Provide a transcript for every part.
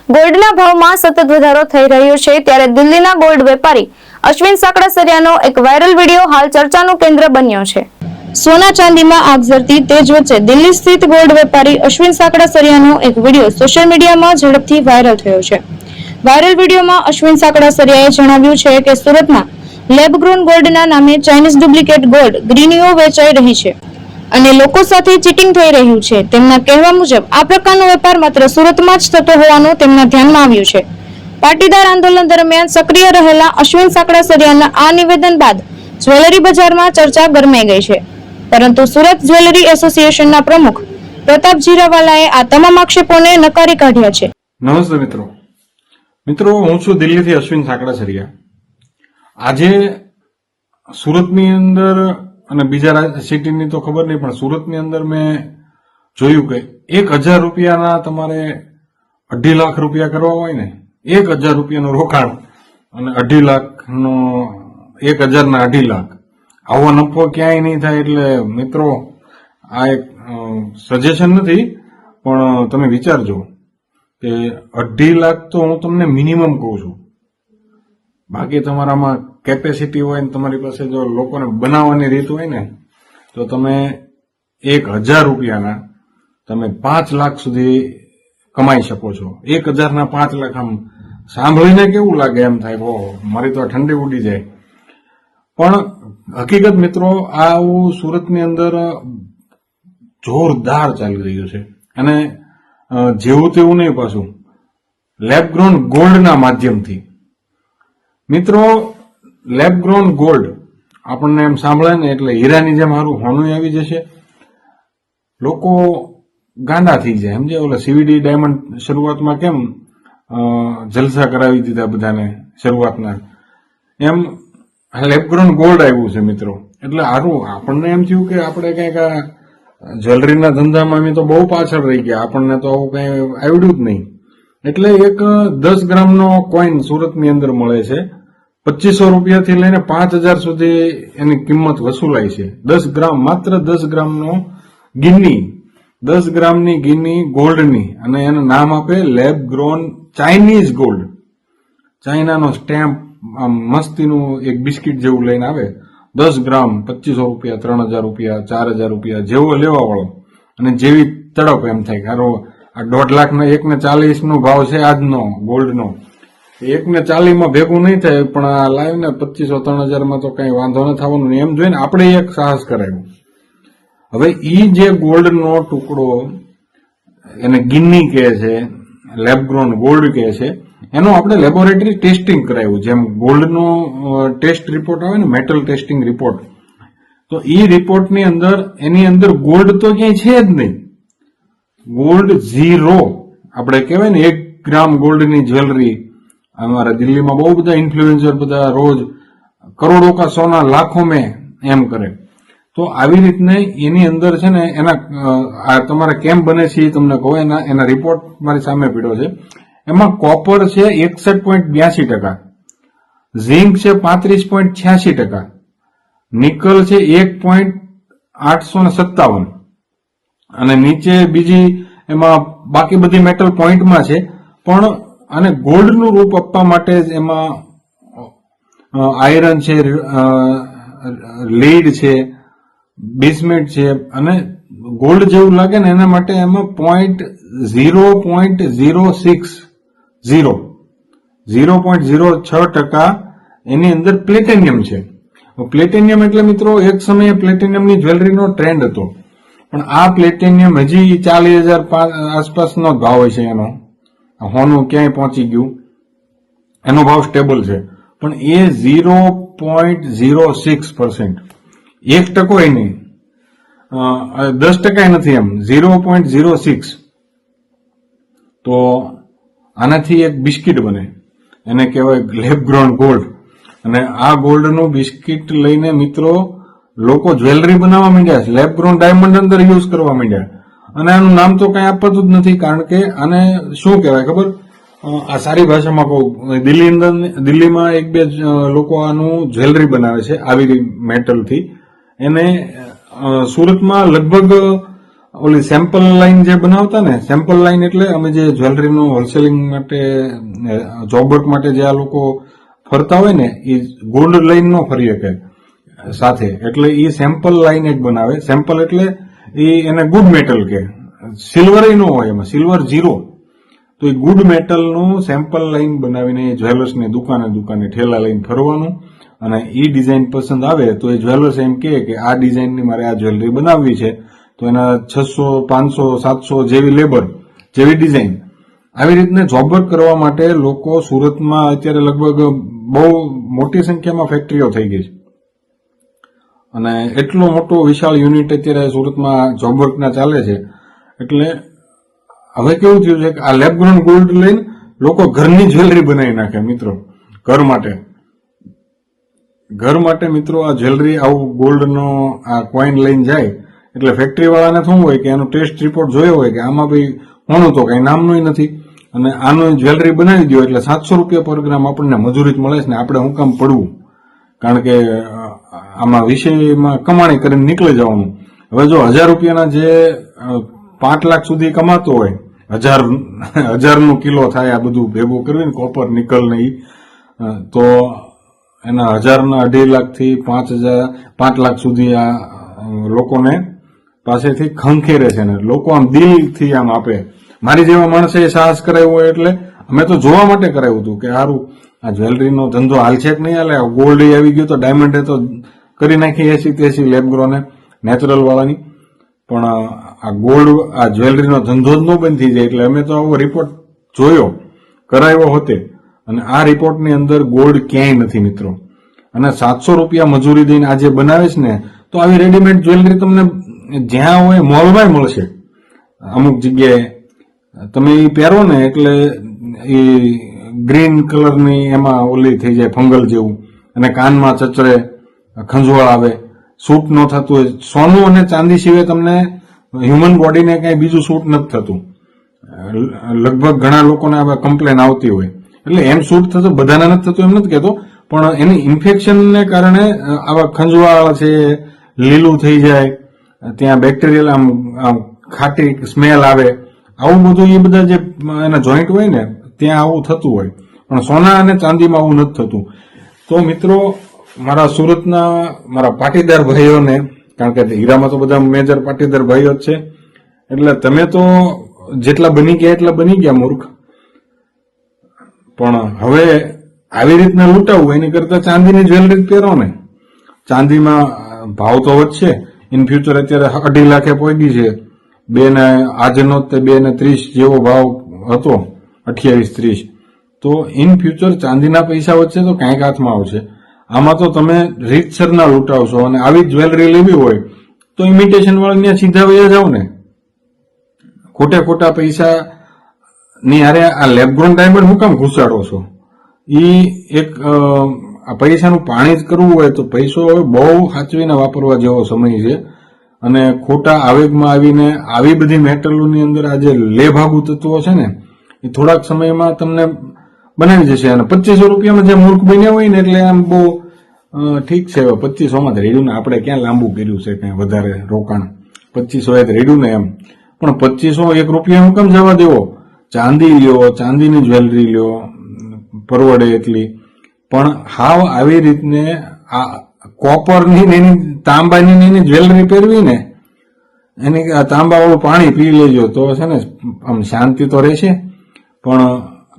ગોલ્ડના ભાવમાં સતત વધારો થઈ રહ્યો છે ત્યારે દિલ્હીના ગોલ્ડ વેપારી અશ્વિન સાંકળાસરિયાનો એક વાયરલ વિડીયો હાલ ચર્ચાનું કેન્દ્ર બન્યો છે। સોના ચાંદીમાં આગ ઝરતી તેજ વચ્ચે દિલ્હી સ્થિત ગોલ્ડ વેપારી અશ્વિન સાંકળાસરિયાનો એક વિડીયો સોશિયલ મીડિયામાં ઝડપથી વાયરલ થયો છે। વાયરલ વિડીયોમાં અશ્વિન સાંકળાસરિયાએ જણાવ્યું છે કે સુરતમાં લેબ ગ્રોન ગોલ્ડના નામે ચાઇનીઝ ડુપ્લિકેટ ગોલ્ડ ગ્રીનીઓ વેચાઈ રહી છે અને લોકો સાથે ચીટિંગ થઈ રહ્યું છે। તેમના કહેવા મુજબ આ પ્રકારનો વેપાર માત્ર સુરતમાં જ થતો હોવાનું તેમના ધ્યાનમાં આવ્યું છે। પાટીદાર આંદોલન દરમિયાન સક્રિય રહેલા અશ્વિન સાંકળાસરિયાના આ નિવેદન બાદ જ્વેલરી બજારમાં ચર્ચા ગરમાઈ ગઈ છે, પરંતુ સુરત જ્વેલરી એસોસિએશનના પ્રમુખ પ્રતાપ જીરાવાલાએ આ તમામ આક્ષેપોને નકારી કાઢ્યા છે। નમસ્તે મિત્રો, હું છું દિલ્હીથી અશ્વિન સાંકળાસરિયા। આજે સુરતની અંદર અને બીજા સિટીની તો ખબર નહીં, પણ સુરતની અંદર મેં જોયું કે 1000 રૂપિયાના તમારે 2.5 લાખ રૂપિયા કરવા હોય ને, 1000 રૂપિયાનું રોકાણ અને 2.5 લાખનો 1000 ના 2.5 લાખ, આવો નફો ક્યાંય નહીં થાય। એટલે મિત્રો, આ એક સજેશન નથી, પણ તમે વિચારજો કે 2.5 લાખ તો હું તમને મિનિમમ કહું છું। બાકી તમારામાં કેપેસિટી હોય ને તમારી પાસે જો લોકોને બનાવવાની રીત હોય ને, તો તમે 1000 રૂપિયાના તમે 5 લાખ સુધી કમાઈ શકો છો। 1000 ના 5 લાખ આમ સાંભળીને કેવું લાગે, એમ થાય ઓહ મારી તો ઠંડી ઉડી જાય, પણ હકીકત મિત્રો આવું સુરતની અંદર જોરદાર ચાલી રહ્યું છે। અને જેવું તેવું નહીં, પાછું લેબ ગ્રોન ગોલ્ડના માધ્યમથી। મિત્રો, લેબ ગ્રોન ગોલ્ડ આપણને એમ સાંભળે ને એટલે હીરાની જેમ મારું હોનું આવી જશે, લોકો ગાંડા થઈ જાય સમજે। ઓલા સીવીડી ડાયમંડ શરૂઆતમાં કેમ જલસા કરાવી દીધા બધાને શરૂઆતના, એમ લેબ ગ્રોન ગોલ્ડ આવ્યું છે મિત્રો। એટલે સારું, આપણને એમ થયું કે આપણે કંઈક જ્વેલરીના ધંધામાં અમે તો બહુ પાછળ રહી ગયા, આપણને તો આવું કઈ આવડ્યું જ નહીં। એટલે એક 10 ગ્રામનો કોઈન સુરતની અંદર મળે છે, 2500 રૂપિયાથી લઈને 5000 સુધી એની કિંમત વસૂલાય છે। 10 ગ્રામ, માત્ર 10 ગ્રામનો ગિન્ની, 10 ગ્રામની ગિન્ની ગોલ્ડની, અને એનું નામ આપે લેબ ગ્રોન ચાઇનીઝ ગોલ્ડ। ચાઇનાનો સ્ટેમ્પ મસ્તીનું એક બિસ્કિટ જેવું લઈને આવે, 10 ગ્રામ 2500 રૂપિયા, 3000 રૂપિયા, 4000 રૂપિયા, જેવો લેવા વાળો અને જેવી તડપ, એમ થાય ખારો આ 1.5 લાખના 1.40 નો ભાવ છે આજનો ગોલ્ડનો, 1.40 માં ભેગું નહીં થાય, પણ આ લાઈવ ને 2500-3000 માં તો કઈ વાંધો ન થવાનું, એમ જોઈને આપણે એક સાહસ કરાયું। હવે ઈ જે ગોલ્ડનો ટુકડો એને ગિન્ની કહે છે, લેબ ગ્રોન ગોલ્ડ કહે છે, એનું આપણે લેબોરેટરી ટેસ્ટિંગ કરાવ્યું। જેમ ગોલ્ડનો ટેસ્ટ રિપોર્ટ આવે ને, મેટલ ટેસ્ટિંગ રિપોર્ટ, તો ઈ રિપોર્ટની અંદર એની અંદર ગોલ્ડ તો ક્યાંય છે જ નહીં, ગોલ્ડ ઝીરો। આપણે કહેવાય ને 1 ગ્રામ ગોલ્ડની જ્વેલરી, અમારા દિલ્હીમાં બહુ બધા ઇન્ફ્લુએન્સર બધા રોજ કરોડો કા સોના લાખો મેં એમ કરે, તો આવી રીતને એની અંદર છે ને એના તમારે કેમ બને છે એ તમને કહું। એના રિપોર્ટ મારી સામે પીડ્યો છે। એમાં કોપર છે 61.82%, ઝિંક છે 35.86%, નિકલ છે 1.857, અને નીચે બીજી એમાં બાકી બધી મેટલ પોઈન્ટમાં છે, પણ આને ગોલ્ડનું રૂપ આપવા માટે જ એમાં આયરન છે, લીડ છે, બિસ્મેટ છે, અને ગોલ્ડ જેવું લાગે ને એના માટે એમાં 0.06% એની અંદર પ્લેટિનિયમ છે। પ્લેટિનિયમ એટલે મિત્રો એક સમયે પ્લેટિનિયમની જ્વેલરીનો ટ્રેન્ડ હતો, પણ આ પ્લેટિનિયમ હજી 40,000 આસપાસનો ભાવ હોય છે એનો, હોનું ક્યાંય પહોંચી ગયું, એનો ભાવ સ્ટેબલ છે, પણ એ 0.06%, 1% નહીં, 10% નથી, એમ 0.06। તો આનાથી એક બિસ્કિટ બને, એને કહેવાય લેબ ગ્રોન ગોલ્ડ, અને આ ગોલ્ડનું બિસ્કિટ લઈને મિત્રો લોકો જ્વેલરી બનાવવા માંડ્યા છે, લેબ ગ્રોન ડાયમંડ અંદર યુઝ કરવા માંડ્યા, અને આનું નામ તો કઈ આપતું જ નથી, કારણ કે આને શું કહેવાય ખબર, આ સારી ભાષામાં કહું, દિલ્હીમાં 1-2 લોકો આનું જ્વેલરી બનાવે છે આવી મેટલથી, એને સુરતમાં લગભગ ઓલી સેમ્પલ લાઈન જે બનાવતા ને, સેમ્પલ લાઈન એટલે અમે જે જ્વેલરીનું હોલસેલિંગ માટે જોબ વર્ક માટે જે આ લોકો ફરતા હોય ને, એ ગોલ્ડ લાઈન નો ફરી શકે સાથે, એટલે એ સેમ્પલ લાઈન જ બનાવે. સેમ્પલ એટલે એને ગુડ મેટલ કે, સિલ્વર નો હોય એમાં, સિલ્વર 0. તો એ ગુડ મેટલનું સેમ્પલ લાઈન બનાવીને જ્વેલર્સને દુકાને ઠેલા લઈને ફરવાનું, અને એ ડિઝાઇન પસંદ આવે તો એ જ્વેલર્સ એમ કે આ ડિઝાઇનની મારે આ જ્વેલરી બનાવવી છે, તો એના 600, 500, 700 જેવી લેબર, જેવી ડિઝાઇન. આવી રીતના જોબ વર્ક કરવા માટે લોકો સુરતમાં અત્યારે લગભગ બહુ મોટી સંખ્યામાં ફેક્ટરીઓ થઈ ગઈ છે, અને એટલો મોટો વિશાળ યુનિટ અત્યારે સુરતમાં જોબ વર્કના ચાલે છે. એટલે હવે કેવું થયું છે કે આ લેબ ગ્રોન ગોલ્ડ લઈને લોકો ઘરની જ્વેલરી બનાવી નાખે મિત્રો, ઘર માટે મિત્રો આ જ્વેલરી, આવું ગોલ્ડનો આ કોઈન લઈને જાય એટલે ફેક્ટરી વાળાને શું હોય કે એનો ટેસ્ટ રિપોર્ટ જોયો હોય કે આમાં ભાઈ હોનું તો કઈ નામનું નથી, અને આનું જ્વેલરી બનાવી દો એટલે 700 રૂપિયા પર ગ્રામ આપણને મજૂરી જ મળે છે ને આપણે હું કામ પડવું, કારણ કે આમાં વિષયમાં કમાણી કરીને નીકળી જવાનું. હવે જો 1000 રૂપિયાના જે 5 લાખ સુધી કમાતો હોય, 1000 કિલો થાય આ બધું ભેગું કરીને, કોપર નિકલ ને તો એના 1000 ના 2.5 લાખ થી 5 લાખ સુધી આ લોકોને પાસેથી ખંખેરે છે ને લોકો આમ દિલથી આમ આપે. મારી જેવા માણસે સાહસ કરાવ્યું હોય એટલે અમે તો જોવા માટે કરાવ્યું હતું કે સારું આ જ્વેલરીનો ધંધો હાલ છે કે નહીં હાલે. ગોલ્ડ આવી ગયો તો ડાયમંડે તો કરી નાખી 80-83 લેબ ગ્રોને નેચરલ વાળાની, પણ આ ગોલ્ડ આ જ્વેલરીનો ધંધો જ ન બંધ થઈ જાય. એટલે અમે તો આવો રિપોર્ટ જોયો, કરાવ્યો હોતે, અને આ રિપોર્ટની અંદર ગોલ્ડ ક્યાંય નથી મિત્રો. અને 700 રૂપિયા મજૂરી દઈને આજે બનાવે છે ને, તો આવી રેડીમેડ જ્વેલરી તમને જ્યાં હોય મોલમાં મળશે. અમુક જગ્યાએ તમે એ પહેરો ને એટલે એ ગ્રીન કલરની એમાં ઓલી થઈ જાય ફંગલ જેવું, અને કાનમાં ચચરે, ખંજવાળ આવે, સૂટ ન થતું હોય. સોનું અને ચાંદી સિવાય તમને હ્યુમન બોડીને કઈ બીજું સૂટ નથી થતું. લગભગ ઘણા લોકોને આ કમ્પ્લેન આવતી હોય. એટલે એમ સૂટ થતું, બધાને નથી થતું એમ નથી કહેતો, પણ એની ઇન્ફેક્શનને કારણે આવા ખંજવાળ છે, લીલું થઈ જાય, ત્યાં બેક્ટેરિયલ આમ ખાટી સ્મેલ આવે, આવું બધું એ બધા જે એના જોઈન્ટ હોય ને ત્યાં આવું થતું હોય. પણ સોના અને ચાંદીમાં આવું નથી થતું. તો મિત્રો મારા સુરતના મારા પાટીદાર ભાઈઓને, કારણ કે હીરામાં તો બધા મેજર પાટીદાર ભાઈઓ જ છે, એટલે તમે તો જેટલા બની ગયા એટલા બની ગયા મૂર્ખ, પણ હવે આવી રીતના લૂંટાવું એની કરતા ચાંદીની જ્વેલરી પહેરો ને. ચાંદીમાં ભાવ તો વધશે, ઇન ફ્યુચર અત્યારે 2.5 લાખે પહોંચી છે, આજનો 2.30 જેવો ભાવ હતો, 28-30. તો ઇન ફ્યુચર ચાંદીના પૈસા વધશે તો કાંઈક હાથમાં આવશે. આમાં તો તમે રીતસરના લૂંટાવશો, અને આવી જ્વેલરી લેવી હોય તો ઇમિટેશન વાળાને સીધા વયા જાવ ને. ખોટા પૈસા ની હારે આ લેબગ્રોન ડાયમંડ હું કામ ઘુસાડો છો? એક પૈસાનું પાણી જ કરવું હોય તો પૈસો હવે બહુ સાચવીને વાપરવા જેવો સમય છે. અને ખોટા આવેગમાં આવીને આવી બધી મેટલોની અંદર આ જે લેભાગુ તત્વો છે ને, એ થોડાક સમયમાં તમને બનાવી જશે. અને 2500 રૂપિયામાં જે મૂર્ખ બન્યા હોય ને, એટલે આમ બહુ ઠીક છે. 2500માં જ રેડ્યું ને, આપણે ક્યાં લાંબુ કર્યું છે કઈ વધારે રોકાણ? 2500 જ રેડ્યું ને એમ. પણ 2500 રૂપિયા હું કેમ જવા દેવો? ચાંદી લ્યો, ચાંદીની જ્વેલરી લ્યો, પરવડે એટલી. પણ હાવ આવી રીતને આ કોપરની એની તાંબાની એની જ્વેલરી પહેરવી ને, એની તાંબા વાળું પાણી પી લેજો તો છે ને આમ શાંતિ તો રહેશે. પણ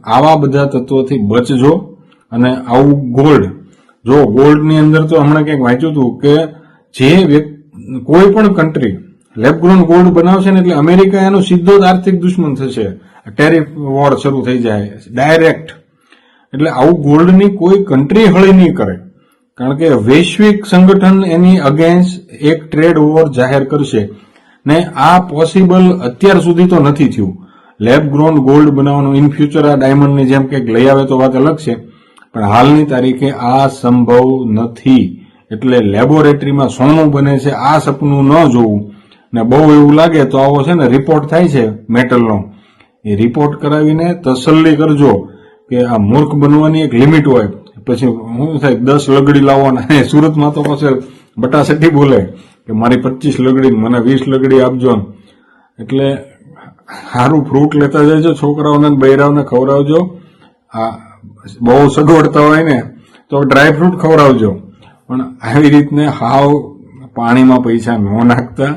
આવા બધા તત્વોથી બચજો. અને આવું ગોલ્ડની અંદર તો હમણાં ક્યાંક વાંચ્યું હતું કે જે કોઈ પણ કન્ટ્રી લેબગ્રોન ગોલ્ડ બનાવશે ને, એટલે અમેરિકા એનો સીધો જ આર્થિક દુશ્મન થશે. ટેરિફ વોર શરૂ થઈ જાય ડાયરેક્ટ. એટલે આવું ગોલ્ડની કોઈ કન્ટ્રી હળી નહીં કરે, કારણ કે વૈશ્વિક સંગઠન એની અગેન્સ્ટ એક ટ્રેડ વોર જાહેર કરશે ને. આ પોસિબલ અત્યાર સુધી તો નથી થયું. લેબ ગ્રોન ગોલ્ડ બનાવવાનું ઇન ફ્યુચર આ ડાયમંડની જેમ કંઈક લઈ આવે તો વાત અલગ છે, પણ હાલની તારીખે આ સંભવ નથી. એટલે લેબોરેટરીમાં સોનું બને છે, આ સપનું ન જોવું. ને બહુ એવું લાગે તો આવો છે ને રિપોર્ટ થાય છે મેટલનો, એ રિપોર્ટ કરાવીને તસલ્લી કરજો કે આ મૂર્ખ બનવાની એક લિમિટ હોય. પછી શું થાય, 10 લગડી લાવવાના. સુરતમાં તો પછી બટાસટી બોલે કે મારી 25 લગડી, મને 20 લગડી આપજો. એટલે સારું ફ્રૂટ લેતા જજો, છોકરાઓને બૈરાઓને ખવડાવજો. આ બહુ સગવડતા હોય ને તો ડ્રાય ફ્રૂટ ખવડાવજો, પણ આવી રીતને હાવ પાણીમાં પૈસા ન નાખતા.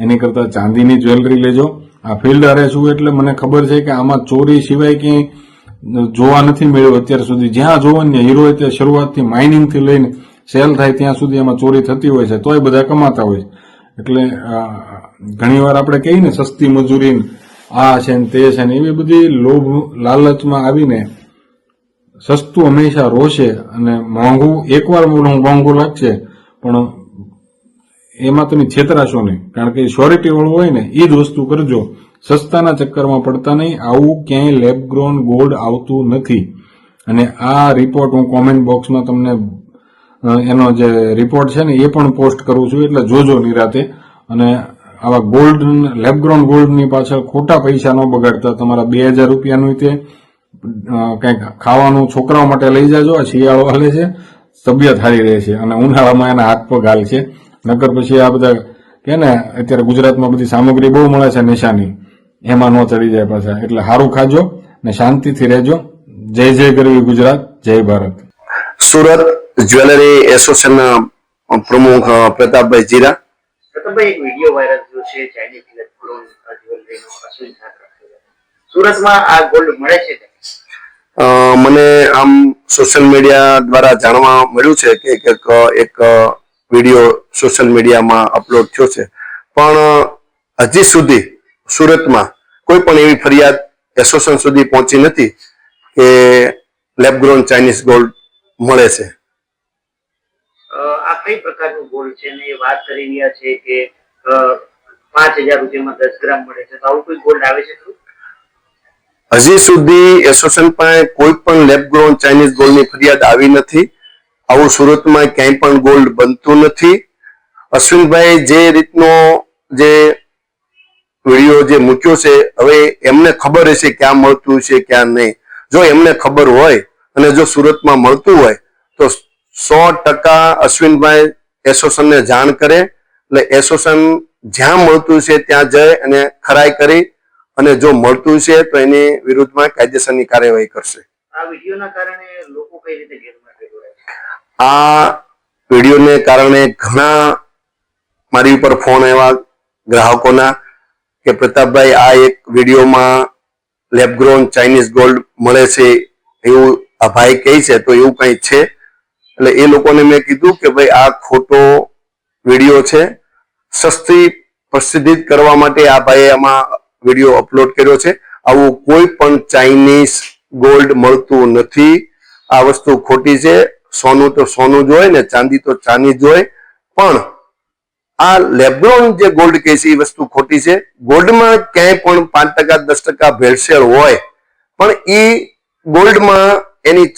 એની કરતા ચાંદીની જ્વેલરી લેજો. આ ફિલ્ડ RSU એટલે મને ખબર છે કે આમાં ચોરી સિવાય ક્યાંય જોવા નથી મળ્યું અત્યાર સુધી. જ્યાં જોવો ને હીરો તે શરૂઆતથી માઇનિંગથી લઈને સેલ થાય ત્યાં સુધી એમાં ચોરી થતી હોય છે, તોય બધા કમાતા હોય છે. એટલે ઘણી વાર આપણે કહીએ ને સસ્તી મજૂરી આ છે ને તે છે ને, એવી બધી લોભ લાલચમાં આવીને સસ્તું હંમેશા રોશે અને મોંઘું એકવાર મોંઘું લાગશે, પણ એમાં તમે છેતરાશો નહીં, કારણ કે શ્યોરિટી વાળું હોય ને એ જ વસ્તુ કરજો. સસ્તાના ચક્કરમાં પડતા નહીં. આવું ક્યાંય લેબ ગ્રોન ગોલ્ડ આવતું નથી. અને આ રિપોર્ટ હું કોમેન્ટ બોક્સમાં તમને એનો જે રિપોર્ટ છે ને એ પણ પોસ્ટ કરું છું, એટલે જોજો નિરાતે. અને આવા ગોલ્ડ લેબ ગ્રોન ગોલ્ડની પાછળ ખોટા પૈસા ન બગાડતા. તમારા 2000 રૂપિયાનું તે કંઈક ખાવાનું છોકરાઓ માટે લઈ જાજો. આ શિયાળો હાલે છે, તબિયત સારી રહે છે, અને ઉનાળામાં એના હાથ પગ હાલ છે. નકર પછી આ બધા કે ને અત્યારે ગુજરાતમાં બધી સામગ્રી બહુ મળે છે નિશાની, એમાં ન ચડી જાય પાછા. એટલે સારું ખાજો ને શાંતિથી રહેજો. જય જય ગરવી ગુજરાત, જય ભારત. સુરત જ્વેલરી એસોસિએશનના પ્રમુખ પ્રતાપભાઈ જીરા. પ્રતાપભાઈ, એક વિડીયો વાયરલ થયો છે ચાઇનીઝ લેબ-ગ્રોન જ્વેલરીનો અશ્વિન સાકરા. સુરતમાં આ ગોલ્ડ મળે છે? મને આમ સોશિયલ મીડિયા દ્વારા જાણવા મળ્યું છે કે એક વિડીયો સોશિયલ મીડિયામાં અપલોડ થયો છે, પણ હજી સુધી સુરતમાં કોઈ પણ એવી ફરિયાદ એસોસિએશન સુધી પહોંચી નથી કે લેબ-ગ્રોન ચાઇનીઝ ગોલ્ડ મળે છે. આ કઈ પ્રકારનું ગોલ્ડ છે ને એ વાત કરી રહ્યા છે કે 5000 રૂપિયામાં 10 ગ્રામ મળે છે, તો આવું કોઈ ગોલ્ડ આવે છે ખરું? હજી સુધી એસોસિએશન પાસે કોઈ પણ લેબ-ગ્રોન ચાઇનીઝ ગોલ્ડની ફરિયાદ આવી નથી. આવું સુરતમાં ક્યાંય પણ ગોલ્ડ બનતું નથી. અશ્વિનભાઈ જે રીતનો જે વિડીયો જે મૂક્યો છે, હવે એમને ખબર હશે ક્યાં મળતું છે ક્યાં નહીં. જો એમને ખબર હોય અને જો સુરતમાં મળતું હોય તો 100% અશ્વિનભાઈ એસોસિએશનને જાણ કરે, એટલે એસોસિએશન જ્યાં મળતું છે ત્યાં જઈ અને ખરાઈ કરી, અને જો મળતું છે તો એની વિરુદ્ધમાં કાયદેસરની કાર્યવાહી કરશે. આ વિડીયોના કારણે લોકો કઈ રીતે ગેરમાર્ગે દોરાય છે? આ વિડીયોને કારણે ઘણા મારી ઉપર ફોન આવ્યા ગ્રાહકોના કે પ્રતાપભાઈ આ એક વિડીયોમાં લેબ-ગ્રોન ચાઇનીઝ ગોલ્ડ મળે છે એવું આ ભાઈ કહે છે, તો એવું કંઈ છે? એટલે એ લોકોને મેં કીધું કે ભાઈ આ ખોટો વિડીયો છે. સસ્તી પ્રસિદ્ધિ કરવા માટે આ ભાઈએ આમાં વિડીયો અપલોડ કર્યો છે. આવું કોઈ પણ ચાઇનીઝ ગોલ્ડ મળતું નથી. આ વસ્તુ ખોટી છે. સોનું તો સોનું જ હોય ને, ચાંદી તો ચાંદી જ હોય, પણ આ લેબ-ગ્રોન જે ગોલ્ડ કહે છે એ વસ્તુ ખોટી છે. ગોલ્ડમાં ક્યાંય પણ 5% 10% ભેળસેળ હોય, પણ એ ગોલ્ડમાં એની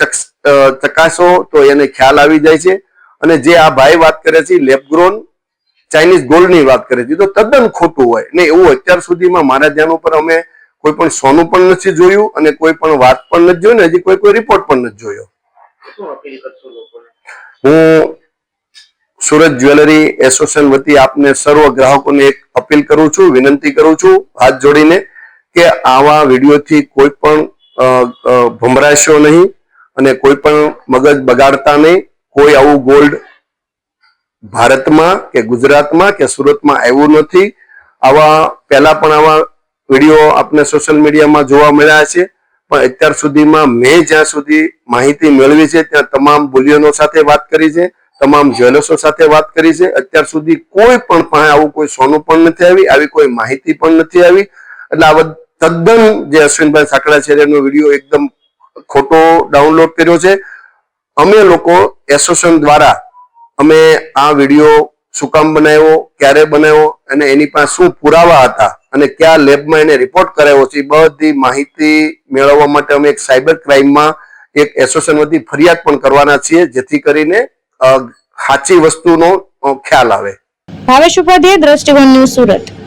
ચકાસો તો એને ખ્યાલ આવી જાય છે. અને જે આ ભાઈ વાત કરે છે લેબ-ગ્રોન ચાઇનીઝ ગોલ્ડની વાત કરે છે, તો તદ્દન ખોટું હોય ને. એવું અત્યાર સુધીમાં મારા ધ્યાન ઉપર અમે કોઈ પણ સોનું પણ નથી જોયું અને કોઈ પણ વાત પણ નથી જોયું ને હજી કોઈ રિપોર્ટ પણ નથી જોયો. શું અપીલ કરશો લોકોને? હું સુરત જ્વેલરી એસોસિએશન વતી આપને સર્વ ગ્રાહકોને એક અપીલ કરું છું, વિનંતી કરું છું હાથ જોડીને કે આવા વિડીયોથી કોઈ પણ ભમરાશો નહીં અને કોઈ પણ મગજ બગાડતા નહીં. કોઈ આવું ગોલ્ડ ભારતમાં કે ગુજરાતમાં કે સુરતમાં આવ્યું નથી. આવા પહેલા પણ આવા વિડીયો આપને સોશિયલ મીડિયામાં જોવા મળ્યા છે, પણ અત્યાર સુધીમાં મેં જ્યાં સુધી માહિતી મેળવી છે ત્યાં તમામ બુલિયનો સાથે વાત કરી છે, તમામ જ્વેલર્સો સાથે વાત કરી છે. અત્યાર સુધી કોઈ પણ પાસે આવું કોઈ સોનું પણ નથી આવી, આવી કોઈ માહિતી પણ નથી આવી. એટલે આ તદ્દન જે અશ્વિનભાઈ સાંકળા છે એનો વિડીયો એકદમ ખોટો ડાઉનલોડ કર્યો છે. અમે લોકો એસોસિએશન દ્વારા અમે આ વિડીયો શું કામ બનાવ્યો, ક્યારે બનાવ્યો અને એની પાસે શું પુરાવા હતા અને કયા લેબમાં એને રિપોર્ટ કરાવ્યો છે, એ બધી માહિતી મેળવવા માટે અમે એક સાયબર ક્રાઇમમાં એક એસોસિએશન વતી ફરિયાદ પણ કરવાના છીએ, જેથી કરીને સાચી વસ્તુનો ખ્યાલ આવે. ભાવેશ ઉપાધ્યાય, દ્રષ્ટિકોણ ન્યૂઝ, સુરત.